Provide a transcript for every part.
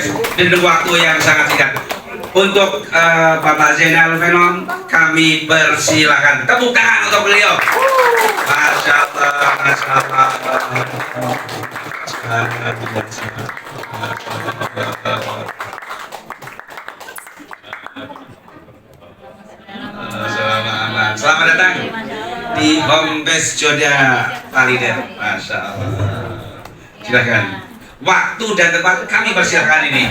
Hombes dengan waktu yang sangat singkat. Untuk Bapak Zainal Venom, kami persilakan. Tepuk tangan untuk beliau. Masya Allah, Masya Allah. Selamat datang di Hombes Joda Valida. Masya Allah. Silakan. Waktu dan tempat kami persilakan ini.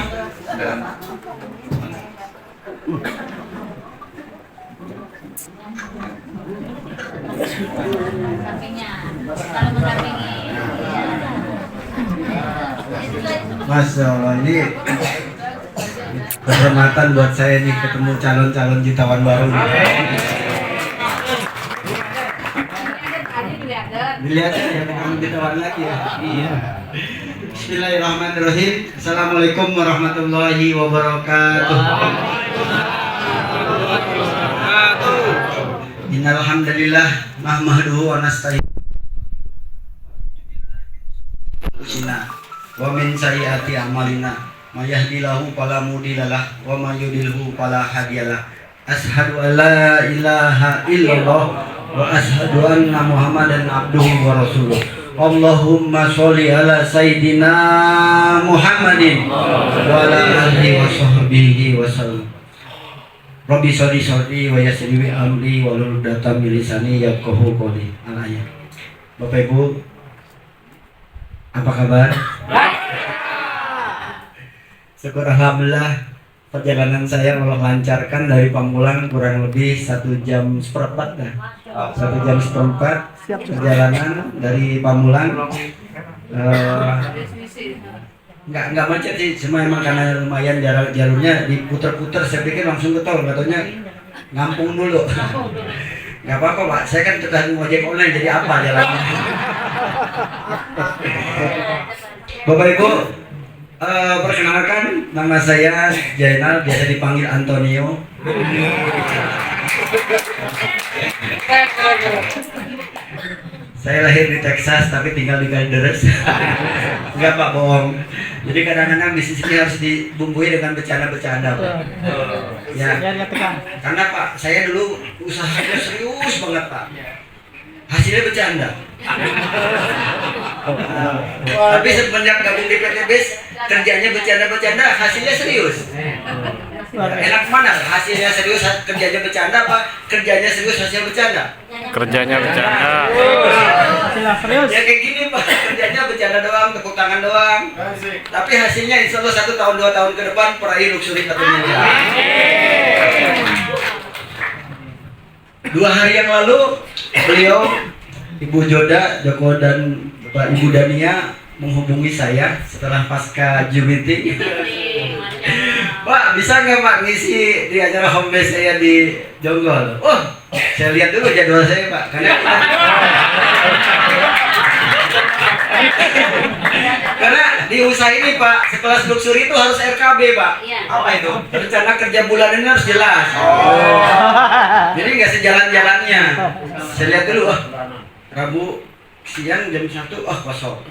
Masya Allah, ini kehormatan buat saya nih ketemu calon-calon jutawan baru nih. Dilihat ya, kamu jutawan lagi ya. Iya. Bismillahirrahmanirrahim. Assalamualaikum warahmatullahi wabarakatuh. Innalhamdulillah nahmaduhu wa nasta'inu wa min sayyiati a'malina may yahdihillahu fala mudhillalah wa may yudhlilhu fala hadiyalah. Asyhadu an la ilaha illallah wa asyhadu anna Muhammadan abduhu wa rasuluh. Allahumma sholli ala sayyidina Muhammadin wa ala alihi wa sahbihi wa sallam. Rabbi sholli sholli wa yassir li amri wa hlul 'uqdatam min lisani yafqahu qawli. Al-ayat. Bapak Ibu, apa kabar? Syukur alhamdulillah, perjalanan saya Allah lancarkan dari Pamulang kurang lebih 1 jam seperempat dah. 1 jam seperempat perjalanan dari Pamulang. Nggak macet sih, cuma emang karena lumayan jalurnya diputer-puter. Saya pikir langsung ke tol, katanya ngampung dulu. Nggak apa-apa Pak, saya kan sudah ngojek online, jadi apa jalannya. Bapak Ibu, perkenalkan, nama saya Zainal, biasa dipanggil Antonio. Saya lahir di Texas tapi tinggal di Galderes. Enggak Pak, bohong. Jadi kadang-kadang bisnis ini harus dibumbui dengan bercanda-bercanda Pak. Ya. Karena Pak, saya dulu usahanya serius banget Pak. Hasilnya bercanda. Tapi semenjak gabung di PT BES, kerjanya bercanda-bercanda, hasilnya serius. Enak mana? Hasilnya serius, kerjanya bercanda apa? Kerjanya serius, hasilnya bercanda? Kerjanya bercanda. Serius. Ya kayak gini Pak, kerjanya bercanda doang, tepuk tangan doang. Tapi hasilnya insya Allah 1 tahun 2 tahun ke depan peraih luxury tentunya. 2 hari yang lalu beliau Ibu Joda, Joko dan Bapak Ibu Dania menghubungi saya setelah pasca Zoom meeting. Pak, bisa nggak Pak ngisi di acara Hombes saya di Jonggol? Oh, saya lihat dulu jadwal saya Pak. Karena di usaha ini Pak, sekelas luxury itu harus RKB Pak. Apa itu? Rencana kerja bulanannya harus jelas. Jadi nggak sejalan-jalannya. Saya lihat dulu, Rabu siang jam 1, kosong.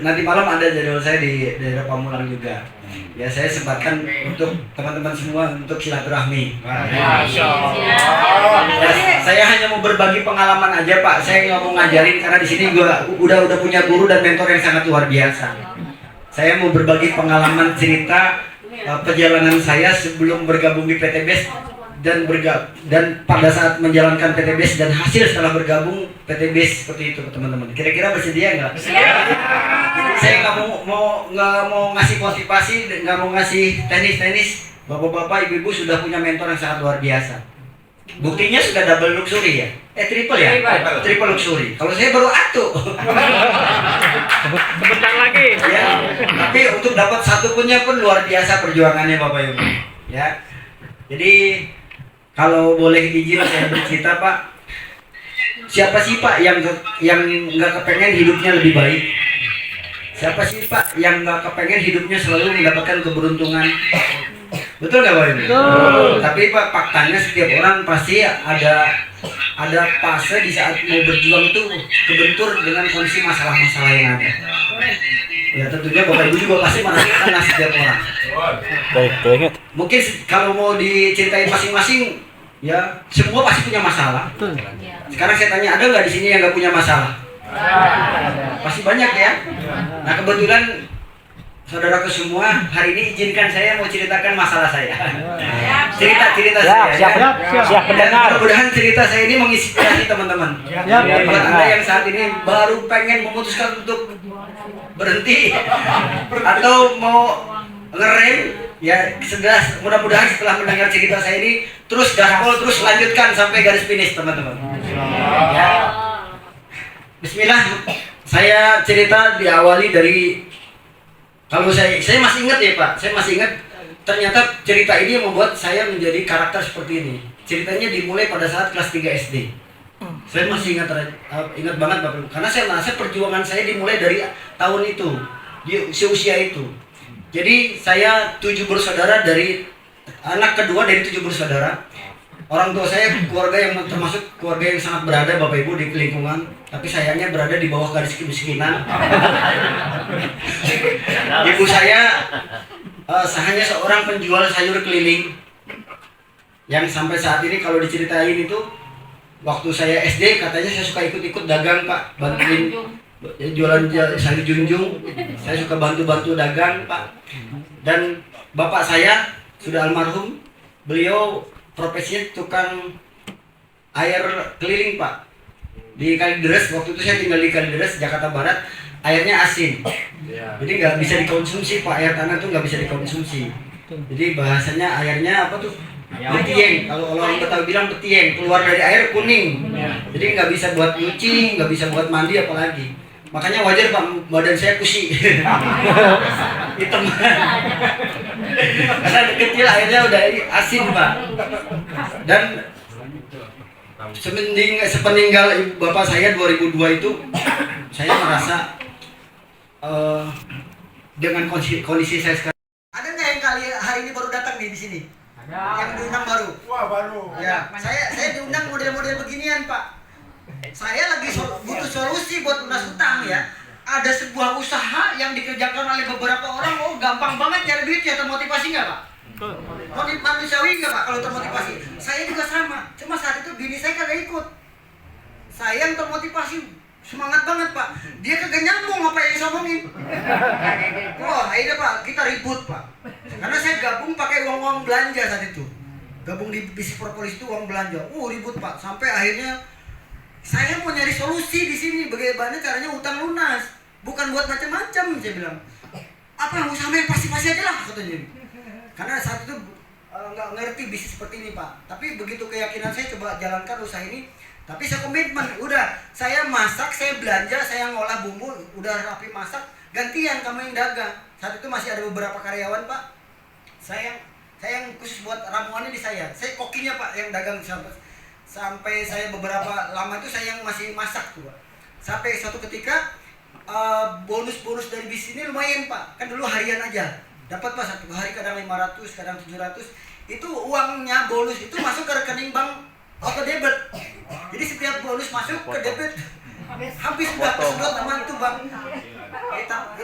Nanti malam ada jadwal saya di daerah Pamulang juga. Ya saya sempatkan untuk teman-teman semua untuk silaturahmi. Masya Allah. Ya, saya hanya mau berbagi pengalaman aja Pak. Saya nggak mau ngajarin karena di sini gua udah punya guru dan mentor yang sangat luar biasa. Saya mau berbagi pengalaman cerita perjalanan saya sebelum bergabung di PT BES dan pada saat menjalankan PT BES dan hasil setelah bergabung PT BES seperti itu teman-teman. Kira-kira bersedia nggak? Saya nggak mau ngasih motivasi, nggak mau ngasih teknis. Bapak-bapak, ibu-ibu sudah punya mentor yang sangat luar biasa. Buktinya sudah double luxury ya? Triple ya? Triple luxury. Kalau saya baru atu. Sebentar lagi. Ya, tapi untuk dapat satu punya pun luar biasa perjuangannya Bapak Ibu. Ya. Jadi kalau boleh izin saya bercerita Pak, siapa sih Pak yang nggak kepengen hidupnya lebih baik? Siapa sih Pak yang nggak kepengen hidupnya selalu mendapatkan keberuntungan? Betul nggak Pak Ibu? Betul. Tapi Pak, faktanya setiap orang pasti ada fase di saat mau berjuang itu kebentur dengan kondisi masalah-masalah yang ada. Ya tentunya Bapak Ibu juga pasti merasakan nasib tiap orang. Ingat. Mungkin kalau mau diceritain masing-masing, ya semua pasti punya masalah. Sekarang saya tanya, ada nggak di sini yang nggak punya masalah? Pasti banyak ya. Nah kebetulan saudaraku semua, hari ini izinkan saya mau ceritakan masalah saya. Cerita saya. Siap Dan mudah-mudahan cerita saya ini menginspirasi teman-teman. Buat Anda yang saat ini baru pengen memutuskan untuk berhenti atau mau ngerem, ya mudah-mudahan setelah mendengar cerita saya ini terus gaspol, terus lanjutkan sampai garis finish teman-teman. Ya. Bismillah, saya cerita diawali dari, kalau saya masih ingat ya Pak, saya masih ingat ternyata cerita ini yang membuat saya menjadi karakter seperti ini. Ceritanya dimulai pada saat kelas 3 SD. Saya masih ingat banget Bapak Ibu, karena saya merasa perjuangan saya dimulai dari tahun itu, di usia itu. Jadi saya 7 bersaudara, dari anak kedua dari 7 bersaudara. Orang tua saya keluarga yang termasuk keluarga yang sangat berada Bapak Ibu di lingkungan, tapi sayangnya berada di bawah garis kemiskinan. Ibu saya hanya seorang penjual sayur keliling yang sampai saat ini kalau diceritain itu, waktu saya SD katanya saya suka ikut-ikut dagang Pak, bantuin jualan sayur junjung. Saya suka bantu-bantu dagang Pak. Dan bapak saya sudah almarhum, beliau profesinya tukang air keliling Pak di Kalideres. Waktu itu saya tinggal di Kalideres, Jakarta Barat. Airnya asin, jadi nggak bisa dikonsumsi Pak, air tanah tuh nggak bisa dikonsumsi. Jadi bahasanya airnya apa tuh, petieng. Kalau orang Betawi bilang petieng, keluar dari air kuning. Jadi nggak bisa buat nyuci, nggak bisa buat mandi apalagi. Makanya wajar Pak, badan saya kusi. Hitam. Karena kecil airnya udah asin Pak. Dan sepeninggal bapak saya 2002 itu, saya merasa dengan kondisi saya sekarang. Ada nggak yang kali hari ini baru datang nih di sini? Yang diundang baru? Wah baru. Ya, saya diundang model-model beginian Pak. Saya lagi butuh solusi buat lunas utang ya. Ada sebuah usaha yang dikerjakan oleh beberapa orang, oh gampang banget cari duit ya, termotivasi nggak Pak? Manusiawi nggak Pak kalau termotivasi? Saya juga sama, cuma saat itu bini saya kagak ikut. Saya yang termotivasi, semangat banget Pak. Dia kagak nyambung apa yang saya omongin. Wah akhirnya Pak, kita ribut Pak. Karena saya gabung pakai uang belanja saat itu. Gabung di bisnis propolis itu uang belanja. Ribut Pak, sampai akhirnya saya mau nyari solusi di sini, bagaimana caranya utang lunas, bukan buat macam-macam. Saya bilang, apa yang usaha yang pasti-pasti aja lah katanya. Karena saat itu nggak ngerti bisnis seperti ini Pak. Tapi begitu keyakinan saya coba jalankan usaha ini. Tapi saya komitmen, udah saya masak, saya belanja, saya ngolah bumbu, udah rapi masak, gantian kamu yang dagang. Saat itu masih ada beberapa karyawan Pak. Saya yang khusus buat ramuannya di saya kokinya Pak yang dagang sampai saya beberapa lama itu saya yang masih masak tuh Pak. Sampai suatu ketika bonus dari bisnis ini lumayan Pak. Kan dulu harian aja. Dapat Pak, satu hari kadang 500, kadang 700. Itu uangnya bonus itu masuk ke rekening bank auto debit. Jadi setiap bonus masuk ke debit habis sudah kesedot sama itu Bang.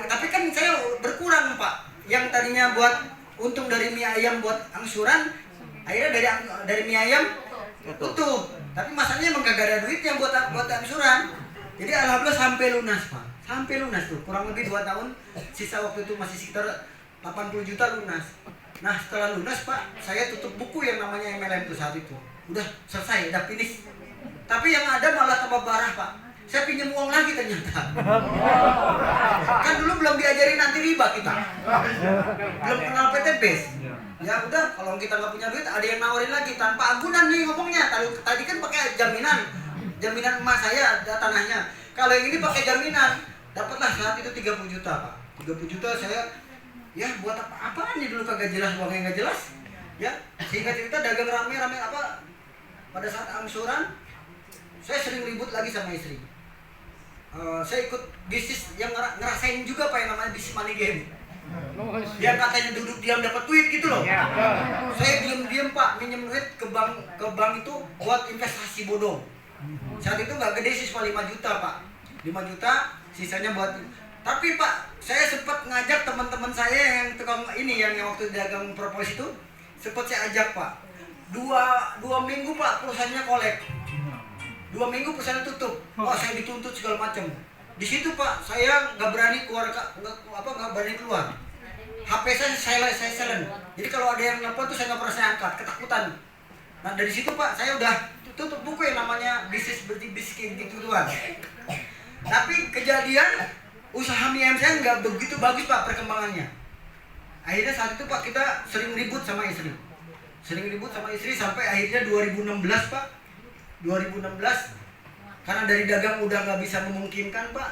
Tapi kan saya berkurang Pak. Yang tadinya buat untung dari mie ayam buat angsuran, akhirnya dari mie ayam utuh. Tapi masalahnya emang gak ada duit yang buat angsuran. Jadi alhamdulillah sampai lunas Pak. Sampai lunas tuh, kurang lebih 2 tahun. Sisa waktu itu masih sekitar 80 juta lunas. Nah setelah lunas Pak, saya tutup buku yang namanya MLM itu saat itu. Udah selesai, udah finish. Tapi yang ada malah tambah parah Pak. Saya pinjam uang lagi ternyata. Kan dulu belum diajarin nanti riba kita. Belum kenal PTP. Ya udah, kalau kita nggak punya duit, ada yang nawarin lagi tanpa agunan nih ngomongnya. Tadi kan pakai jaminan emas saya tanahnya. Kalau yang ini pakai jaminan, dapatlah saat itu 30 juta Pak. 30 juta saya, ya buat apaan nih dulu kagak jelas, uangnya nggak jelas. Ya, sehingga cerita dagang rame apa. Pada saat angsuran, saya sering ribut lagi sama istri. Saya ikut bisnis yang ngerasain juga Pak yang namanya bisnis money game. Dia katanya duduk diam dapat duit gitu loh. Saya diam Pak, minjem duit ke bank itu buat investasi bodong. Saat itu nggak gede sih, cuma 5 juta Pak. 5 juta, sisanya buat Tapi Pak, saya sempat ngajak teman-teman saya yang tukang ini yang waktu dagang propolis itu, sempat saya ajak Pak. Dua minggu Pak perusahaannya kolek. 2 minggu perusahaan tutup. Wah, saya dituntut segala macam. Di situ Pak, saya nggak berani keluar, nggak berani keluar. HP saya silent. Jadi kalau ada yang nelfon tuh saya nggak pernah saya angkat, ketakutan. Nah dari situ Pak, saya udah tutup buku yang namanya bisnis gitu tuan. Tapi kejadian usaha mie ayam saya nggak begitu bagus Pak perkembangannya. Akhirnya saat itu Pak kita sering ribut sama istri. Sampai akhirnya 2016 Pak. 2016 karena dari dagang udah nggak bisa memungkinkan Pak,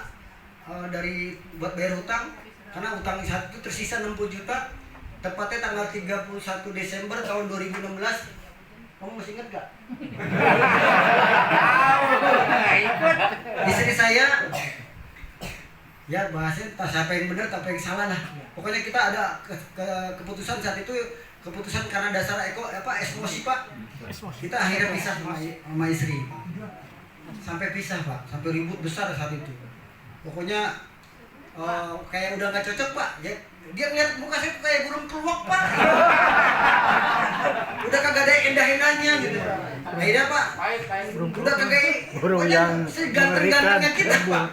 dari buat bayar hutang, karena hutang saat itu tersisa 60 juta, tepatnya tanggal 31 Desember tahun 2016. Kamu masih ingat gak? Istri saya, ya bahasanya tak siapa yang benar, tak yang salah lah. Pokoknya kita ada keputusan saat itu, keputusan karena dasar emosi Pak. Kita akhirnya pisah sama istri. Sampai pisah Pak, sampai ribut besar saat itu. Pokoknya kayak udah nggak cocok Pak. Dia ngeliat muka saya kayak burung keluak Pak. Udah kagak ada indah-indahnya gitu. Akhirnya Pak, udah kagak burung yang ganteng-gantengnya kita Pak.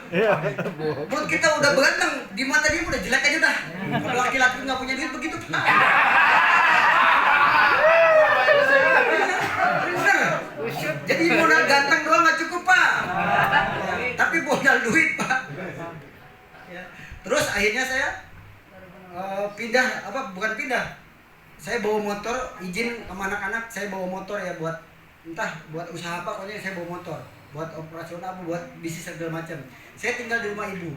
Menurut kita udah ganteng, di mata dia udah jelek aja dah. Kalau laki-laki nggak punya duit begitu Pak. Bener. Jadi modal ganteng doang nggak cukup Pak. Tapi modal duit Pak. Terus akhirnya saya bukan pindah. Saya bawa motor, izin sama anak-anak, saya bawa motor ya buat buat usaha apa, pokoknya saya bawa motor, buat operasional, buat bisnis segala macam. Saya tinggal di rumah ibu.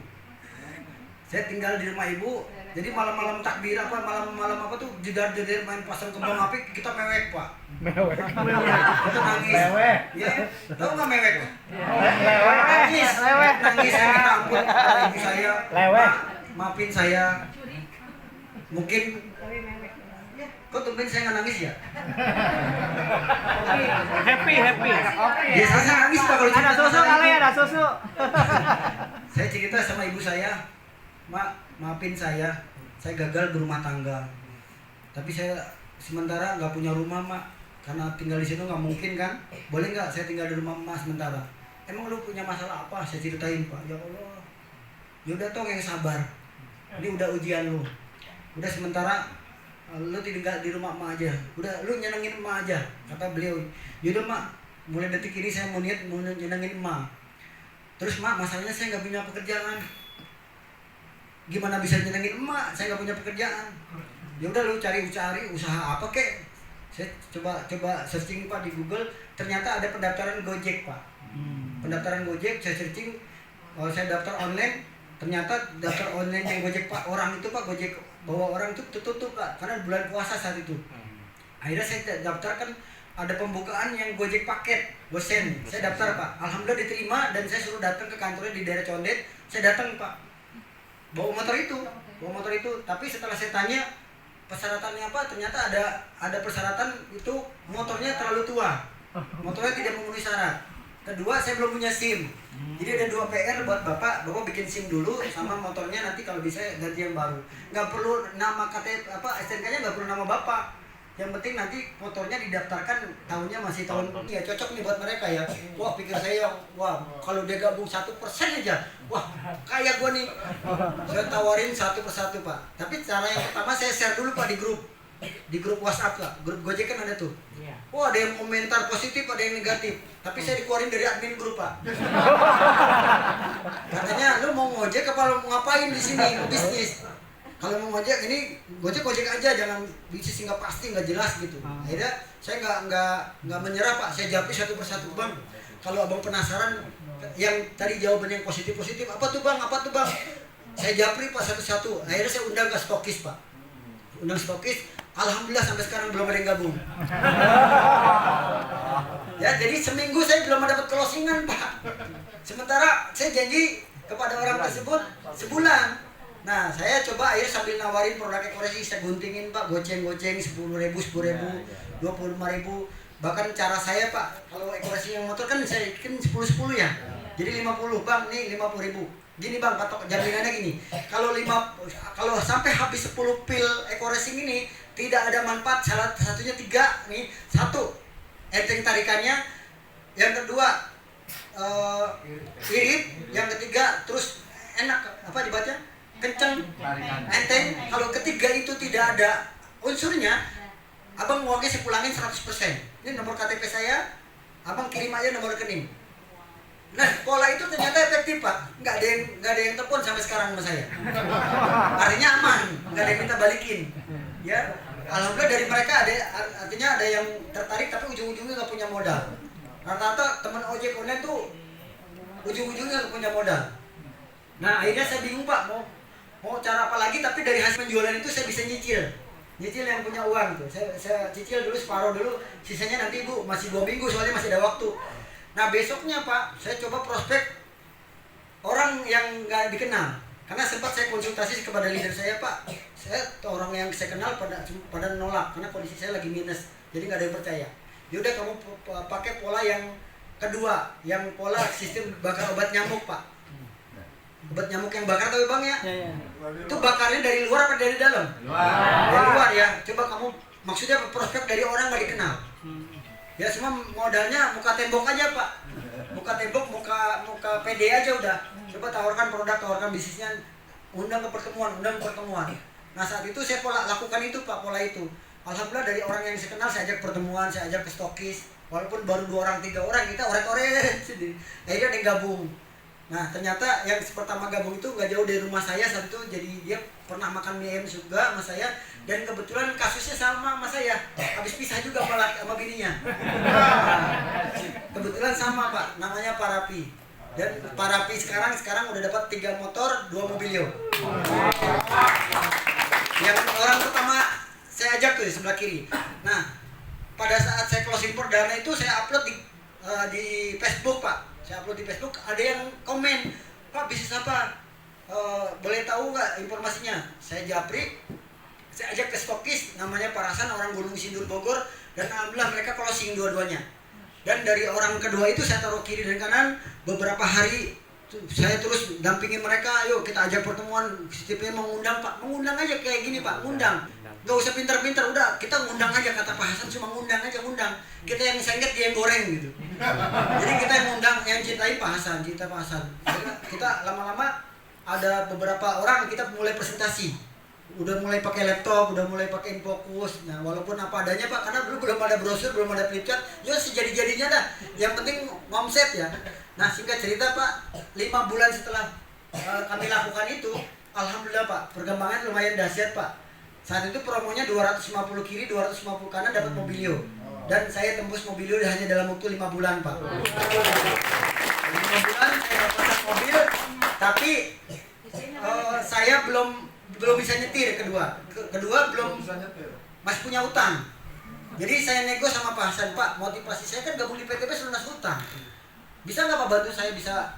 Jadi malam-malam takbir malam-malam apa tuh jedar-jedar main pasang kembang api, kita mewek Pak. Kita nangis. Ya, tahu nggak mewek Pak? Nangis saya minta ampun kepada ibu saya. Maafin saya. Mungkin kok tumben saya nggak nangis ya? Happy. Biasanya nangis Pak kalau cerita Ada susu masalah kali, itu. ada susu. Saya cerita sama ibu saya, Mak, maafin saya gagal berumah tangga. Tapi saya sementara nggak punya rumah Mak, karena tinggal di sini nggak mungkin kan. Boleh nggak saya tinggal di rumah Mas sementara? Emang lu punya masalah apa? Saya ceritain Pak. Ya Allah, yaudah tong yang sabar. Ini udah ujian lu. Udah sementara lu tinggal di rumah emak aja. Udah lu nyenengin emak aja, kata beliau. Yaudah Mak, mulai detik ini saya mau nyenengin emak. Terus Mak, masalahnya saya nggak punya pekerjaan. Gimana bisa nyenengin emak? Saya nggak punya pekerjaan. Ya udah lu cari usaha apa kek? Saya coba searching Pak di Google, ternyata ada pendaftaran Gojek Pak. Pendaftaran Gojek, saya searching, saya daftar online, ternyata daftar online yang Gojek Pak, orang itu Pak, Gojek bawa orang itu tutup Pak, karena bulan puasa saat itu. Akhirnya saya daftarkan, ada pembukaan yang Gojek paket, Gosen. Saya daftar Pak, alhamdulillah diterima dan saya suruh datang ke kantornya di daerah Condet. Saya datang Pak, bawa motor itu. Tapi setelah saya tanya persyaratannya apa, ternyata ada persyaratan itu motornya terlalu tua, motornya tidak memenuhi syarat. Kedua, saya belum punya SIM. Jadi ada 2 PR buat bapak bikin SIM dulu, sama motornya nanti kalau bisa ganti yang baru. Nggak perlu nama KTP STNK-nya nggak perlu nama bapak. Yang penting nanti motornya didaftarkan tahunnya masih tahun ya, cocok nih buat mereka ya. Wah, pikir saya, wah kalau dia gabung 1% aja, wah kayak gua nih. Saya tawarin satu persatu Pak. Tapi cara yang pertama saya share dulu Pak di grup WhatsApp lah. Grup Gojek kan ada tuh. Wah, ada yang komentar positif, ada yang negatif. Tapi saya dikeluarin dari admin grup Pak. Katanya lu mau ngojek apa lu mau ngapain di sini bisnis? Kalau mau ngojek ini gojek aja, jangan bisnis nggak pasti, nggak jelas gitu. Akhirnya saya nggak menyerah Pak, saya jawab satu persatu. Bang, kalau abang penasaran yang tadi jawaban yang positif apa tuh bang? Saya japri Pak satu-satu. Akhirnya saya undang ke stokis Pak, alhamdulillah sampai sekarang belum ada yang gabung. Ya, jadi seminggu saya belum dapat closingan Pak. Sementara saya janji kepada orang tersebut sebulan. Nah, saya coba akhirnya sambil nawarin produk ekoresi, saya guntingin Pak, goceng 10.000, 25.000. Bahkan cara saya Pak, kalau ekoresi yang motor kan saya bikin 10 ya. Jadi 50 Bang, nih 50.000. Gini bang, patok jaminannya gini. Kalau sampai habis 10 pil Eco Racing ini tidak ada manfaat. Salah satunya 3 nih. 1, enteng tarikannya. Yang kedua irit. Yang ketiga terus enak apa dibaca? Kenceng, enteng. Kalau ketiga itu tidak ada unsurnya, abang uangnya saya pulangin 100%. Ini nomor KTP saya, abang kirim aja nomor rekening. Nah, pola itu ternyata efektif Pak. Nggak ada yang telepon sampai sekarang sama saya. Artinya aman, nggak ada yang minta balikin. Ya, alhamdulillah dari mereka artinya ada yang tertarik tapi ujung-ujungnya nggak punya modal. Rata-rata teman ojek online tuh ujung-ujungnya nggak punya modal. Nah, akhirnya saya bingung Pak, mau cara apa lagi, tapi dari hasil penjualan itu saya bisa nyicil yang punya uang tuh. Saya cicil dulu separuh dulu, sisanya nanti Ibu masih 2 minggu soalnya masih ada waktu. Nah besoknya Pak, saya coba prospek orang yang nggak dikenal. Karena sempat saya konsultasi kepada leader saya, Pak, orang yang saya kenal pada nolak karena kondisi saya lagi minus, jadi nggak ada yang percaya. Yaudah kamu pakai pola yang kedua, yang pola sistem bakar obat nyamuk Pak. Obat nyamuk yang bakar tahu Bang ya? Itu bakarnya dari luar apa dari dalam? Dari luar ya. Coba kamu maksudnya prospek dari orang nggak dikenal. Ya semua modalnya muka tembok aja Pak. Muka tembok, muka PD aja udah. Coba tawarkan produk, tawarkan bisnisnya, undang ke pertemuan. Nah saat itu saya lakukan itu Pak, pola itu. Alhamdulillah dari orang yang saya kenal saya ajak pertemuan, saya ajak ke stokis. Walaupun baru 2 orang, 3 orang, kita orek-orek sendiri. Akhirnya ada yang gabung. Nah ternyata yang pertama gabung itu nggak jauh dari rumah saya saat itu, jadi dia pernah makan mie ayam juga sama saya, dan kebetulan kasusnya sama saya, habis pisah juga sama bininya. Kebetulan sama Pak, namanya Parapi, dan Parapi sekarang udah dapat 3 motor, 2 mobilio. Yang orang pertama saya ajak tuh di sebelah kiri. Nah pada saat saya closing perdana itu saya upload di Facebook Pak. Saya upload di Facebook, ada yang komen, Pak bisnis apa? Boleh tahu nggak informasinya? Saya japri, saya ajak ke stokis, namanya Parasan, orang Gunung Sindur Bogor, dan alhamdulillah mereka closing dua-duanya. Dan dari orang kedua itu saya taruh kiri dan kanan, beberapa hari saya terus dampingin mereka, ayo kita ajak pertemuan, sistemnya mengundang Pak, mengundang aja kayak gini Pak, ngundang. Gak usah pintar-pintar, udah kita ngundang aja, kata Pak Hasan cuma ngundang aja, ngundang. Kita yang sengket, dia yang goreng gitu. Jadi kita yang ngundang, yang cintai Pak Hasan, cinta Pak Hasan. Kita lama-lama ada beberapa orang kita mulai presentasi. Udah mulai pakai laptop, udah mulai pakai Infocus. Nah walaupun apa adanya Pak, karena belum ada brosur, belum ada flipchart, ya sejadi-jadinya dah. Yang penting omset ya. Nah singkat cerita Pak, 5 bulan setelah kami lakukan itu, alhamdulillah Pak, perkembangan lumayan dahsyat Pak. Saat itu promonya 250 kiri, 250 kanan dapat mobilio. Dan saya tembus mobilio hanya dalam waktu 5 bulan Pak. 5 bulan saya dapat mobil, tapi saya belum bisa nyetir kedua belum masih punya utang. Jadi saya nego sama Pak Hasan, Pak motivasi saya kan gabung di PTB lunas hutang. Bisa nggak Pak bantu saya bisa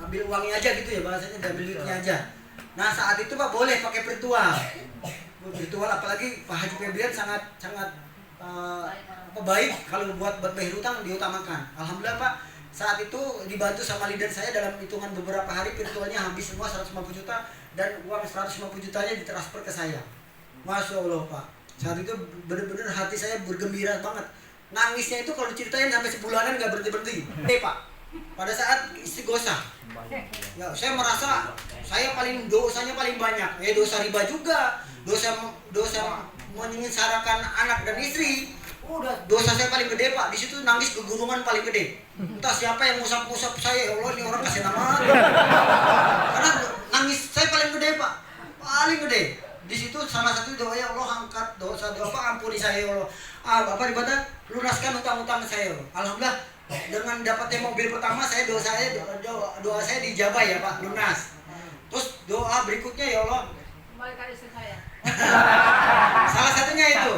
ambil uangnya aja gitu ya, bahasanya ambil duitnya aja. Nah saat itu Pak boleh pakai virtual, apalagi Pak Haji Febrian sangat baik kalau buat bayar hutang diutamakan. Alhamdulillah Pak, saat itu dibantu sama leader saya dalam hitungan beberapa hari virtualnya habis semua 150 juta, dan uang 150 jutanya ditransfer ke saya. Masya Allah Pak, saat itu benar-benar hati saya bergembira banget. Nangisnya itu kalau ceritain sampai sebulanan nggak berhenti-berhenti. Pak, pada saat istighosa, ya saya merasa saya dosanya paling banyak. Dosa riba juga, dosa menyengsarakan anak dan istri. Udah dosa saya paling gede Pak. Di situ nangis kegurungan paling gede. Entah siapa yang ngusap-ngusap saya, ya Allah ini orang kasih nama. Karena nangis saya paling gede Pak, paling gede. Di situ salah satu doa, ya Allah angkat dosa ampuni saya ya Allah. Bapak ibadah lunaskan utang-utang saya. Alhamdulillah dengan dapatnya mobil pertama saya doa saya dijabah ya Pak, lunas. Terus doa berikutnya, ya Allah kembalikan istri saya. Salah satunya itu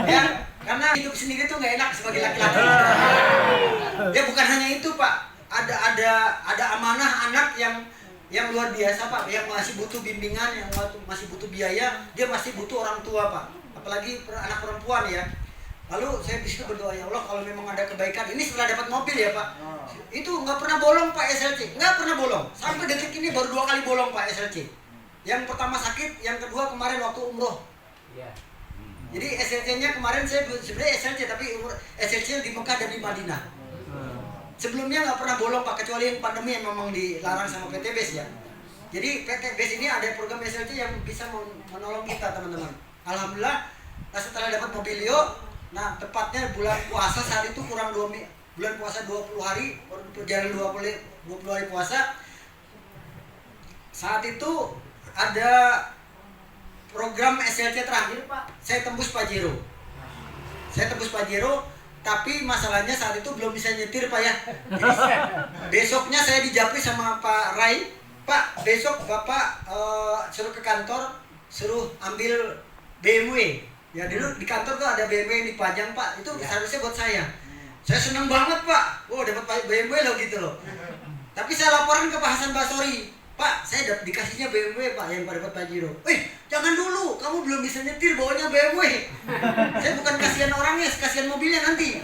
ya, karena hidup sendiri tuh nggak enak sebagai laki-laki. Ya bukan hanya itu Pak, ada amanah anak yang luar biasa Pak, yang masih butuh bimbingan, yang masih butuh biaya, dia masih butuh orang tua Pak, apalagi anak perempuan ya. Lalu saya disitu berdoa, ya Allah kalau memang ada kebaikan, ini setelah dapat mobil ya Pak, itu nggak pernah bolong Pak SLC, nggak pernah bolong, sampai detik ini baru 2 kali bolong Pak SLC. Yang pertama sakit, yang kedua kemarin waktu umroh. Jadi SLC-nya kemarin saya sebenarnya SLC, tapi SLC di Mekah dan di Madinah. Sebelumnya nggak pernah bolong Pak, kecuali yang pandemi yang memang dilarang sama PT BES ya. Jadi PT BES ini ada program SLC yang bisa menolong kita teman-teman. Alhamdulillah setelah dapat mobilio, nah tepatnya bulan puasa saat itu kurang 2 bulan puasa 20 hari, perjalanan 20 hari puasa. Saat itu ada program SLC terakhir Pak, saya tembus Pajero. Tapi masalahnya saat itu belum bisa nyetir Pak ya. Jadi, besoknya saya dijapri sama Pak Rai, Pak besok Bapak suruh ke kantor, suruh ambil BMW. Ya dulu di kantor tuh ada BMW yang dipajang Pak, itu seharusnya buat saya. Saya senang banget Pak, dapat BMW loh gitu loh. Tapi saya laporan ke Pak Hasan Basori, Pak saya dikasihnya BMW Pak yang dapat Pajero. Jangan dulu, kamu belum bisa nyetir bawanya BMW. Saya bukan kasihan orangnya, kasihan mobilnya nanti.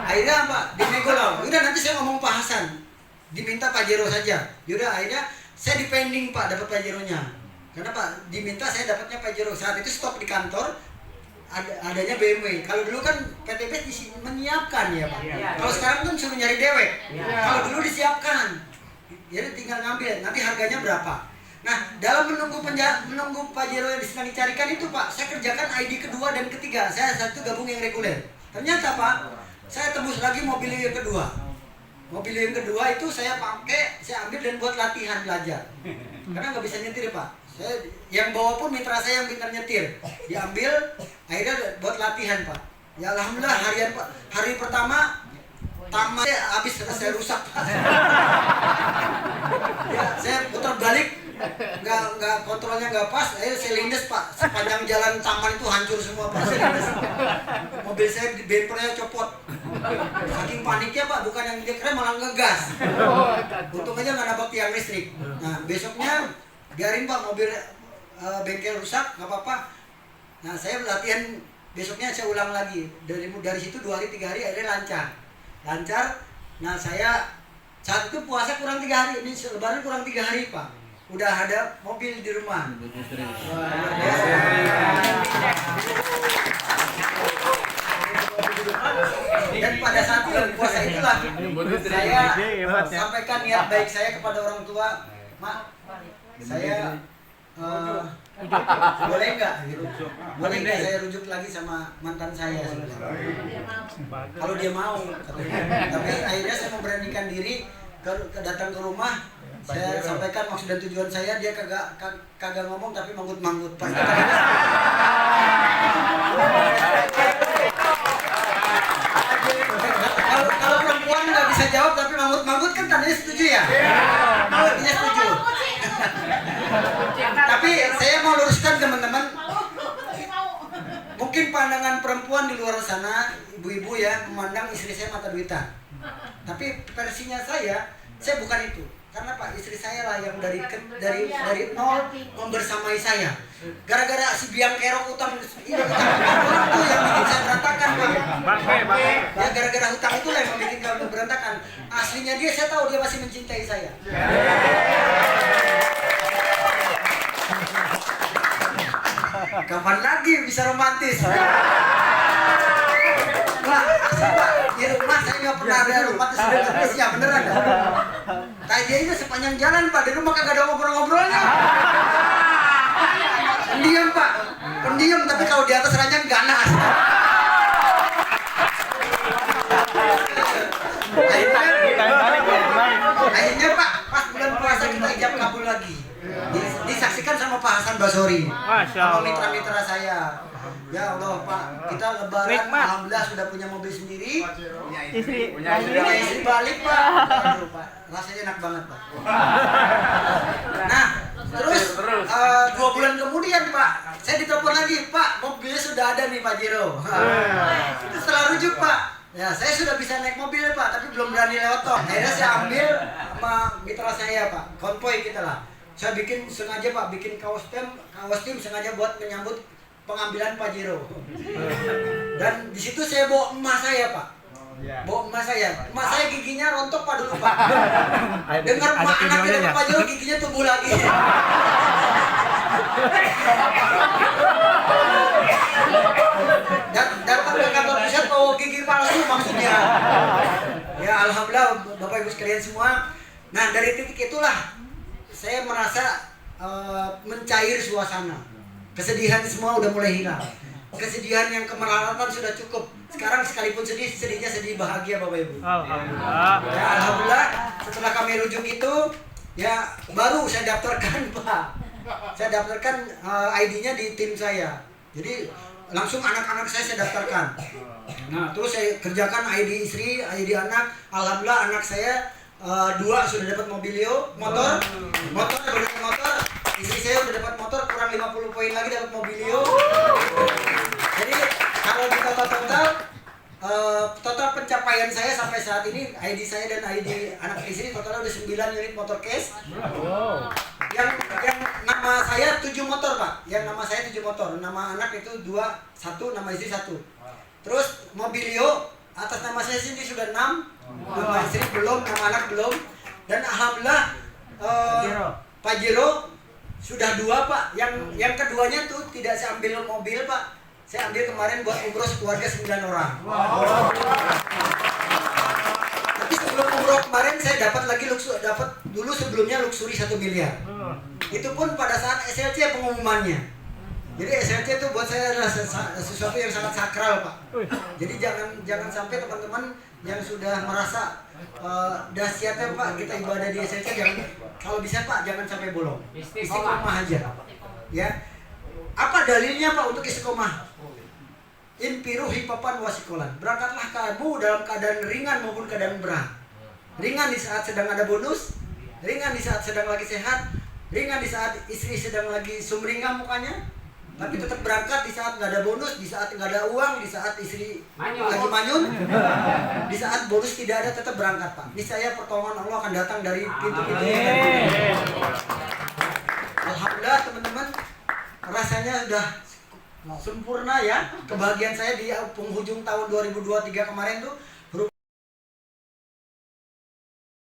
Akhirnya Pak dinego lah, udah nanti saya ngomong Pak Hasan, diminta Pajero saja. Yaudah akhirnya saya dipending Pak dapat Pajeronya. Karena Pak diminta saya dapatnya Pajero. Saat itu stop di kantor adanya BMW. Kalau dulu kan PT BES menyiapkan ya Pak. Kalau sekarang kan suruh nyari dewek. Kalau dulu disiapkan. Jadi tinggal ngambil. Nanti harganya berapa? Nah, dalam menunggu Pajero yang sedang dicarikan itu Pak, saya kerjakan ID kedua dan ketiga. Saya satu gabung yang reguler. Ternyata Pak, saya tembus lagi mobil yang kedua. Mobil yang kedua itu saya pakai, saya ambil dan buat latihan belajar. Karena nggak bisa nyetir Pak. Saya yang bawa pun mitra saya yang pintar nyetir, diambil, akhirnya buat latihan Pak. Ya alhamdulillah harian Pak, hari pertama tamat habis saya rusak Pak. Ya saya putar balik, nggak kontrolnya nggak pas, akhirnya saya lindes Pak. Sepanjang jalan taman itu hancur semua Pak. Saya lindes. Mobil saya bempernya copot. Saking paniknya Pak, bukan yang keren malah ngegas. Untung aja nggak nabrak tiang listrik. Nah besoknya biarin Pak mobil bengkel rusak nggak apa-apa. Nah saya latihan besoknya saya ulang lagi dari situ 2 hari 3 hari akhirnya lancar. Nah saya saat itu puasa kurang 3 hari, ini lebaran kurang 3 hari Pak, udah ada mobil di rumah. Dan pada saat bulan puasa itulah saya sampaikan niat baik saya kepada orang tua, Mak, saya boleh nggak saya rujuk lagi sama mantan saya kalau dia mau katanya. Tapi akhirnya saya memberanikan diri datang ke rumah, saya sampaikan maksud dan tujuan saya, dia kagak ngomong tapi manggut-manggut Pak. Kalau perempuan nggak bisa jawab tapi manggut-manggut kan tandanya setuju ya? Artinya setuju. Tapi saya mau luruskan teman-teman, mungkin pandangan perempuan di luar sana, ibu-ibu ya, memandang istri saya mata duitan. Tapi versinya saya bukan itu. Karena Pak, istri saya lah yang dari nol membersamai saya. Gara-gara si biang kerok utang itu yang bikin saya berantakan Pak. Ya gara-gara hutang itu lah yang bikin kami berantakan. Aslinya dia, saya tahu dia masih mencintai saya. Kapan lagi bisa romantis? Pak, asli Pak, di rumah saya nggak pernah ada romantis ya beneran ya. Kayak dia ini sepanjang jalan Pak, di rumah kagak ada ngobrol-ngobrolnya. Pendiam Pak, pendiam tapi kalau di atas ranjang ganas. Akhirnya Pak, pas bulan puasa kita ijab kabul lagi. Disaksikan sama Pak Hasan Basori, sama mitra-mitra saya. Ya Allah Pak, kita lebaran alhamdulillah sudah punya mobil sendiri. Punya istri balik Pak. Aduh Pak, rasanya enak banget Pak. Nah, terus 2 bulan kemudian Pak, saya ditelepon lagi, Pak, mobilnya sudah ada nih Pajero. Itu setelah rujuk Pak. Ya, saya sudah bisa naik mobil Pak, tapi belum berani lewat tol. Akhirnya saya ambil sama mitra saya Pak, konvoy kita lah. Saya bikin sengaja Pak, bikin kaos tim sengaja buat menyambut pengambilan Pajero. Dan di situ saya bawa emas saya, Pak. Bawa emas saya. Emas saya giginya rontok Pak dulu, Pak. Dengar emak anaknya dapat pajero giginya tumbuh lagi. Dan datang ke kantor pusat bawa gigi palsu maksudnya. Ya alhamdulillah Bapak Ibu sekalian semua. Nah dari titik itulah saya merasa mencair suasana. Kesedihan semua udah mulai hilang. Kesedihan yang kemelaratan sudah cukup. Sekarang sekalipun sedih, sedihnya sedih bahagia Bapak Ibu. Alhamdulillah. Ya alhamdulillah setelah kami rujuk itu ya baru saya daftarkan Pak. Saya daftarkan ID-nya di tim saya. Jadi langsung anak-anak saya daftarkan. Nah terus saya kerjakan ID istri, ID anak. Alhamdulillah anak saya 2 sudah dapat mobilio, motor sudah dapat motor. Istri saya udah dapat motor, kurang 50 poin lagi dapat mobilio. Jadi kalau kita total pencapaian saya sampai saat ini ID saya dan ID anak istri total udah 9 unit motor case. Yang nama saya 7 motor Pak. Yang nama saya 7 motor. Nama anak itu 2, 1, nama istri 1. Terus mobilio atas nama saya sendiri sudah 6. Nama istri belum, nama anak belum. Dan alhamdulillah Pajero sudah 2 Pak. Yang keduanya tuh tidak saya ambil mobil Pak. Saya ambil kemarin buat umroh keluarga 9 orang. Tapi sebelum umroh kemarin saya dapat dulu sebelumnya luxury 1 miliar. Itu pun pada saat SLC pengumumannya. Jadi SLC itu buat saya adalah sesuatu yang sangat sakral Pak. Jadi jangan sampai teman-teman yang sudah merasa dahsyatnya Pak kita ibadah di SLC kalau bisa Pak jangan sampai bolong. Istiqomah aja. Ya. Apa dalilnya Pak untuk istiqomah? Infiru hipapan wasikolan. Berangkatlah kamu dalam keadaan ringan maupun keadaan berat. Ringan di saat sedang ada bonus, ringan di saat sedang lagi sehat, ringan di saat istri sedang lagi sumringah mukanya, tapi tetap berangkat di saat nggak ada bonus, di saat nggak ada uang, di saat istri lagi manyun, di saat bonus tidak ada tetap berangkat Pak. Niscaya pertolongan Allah akan datang dari pintu-pintu. Alhamdulillah teman-teman, rasanya sudah sempurna ya. Kebahagiaan saya di penghujung tahun 2023 kemarin tuh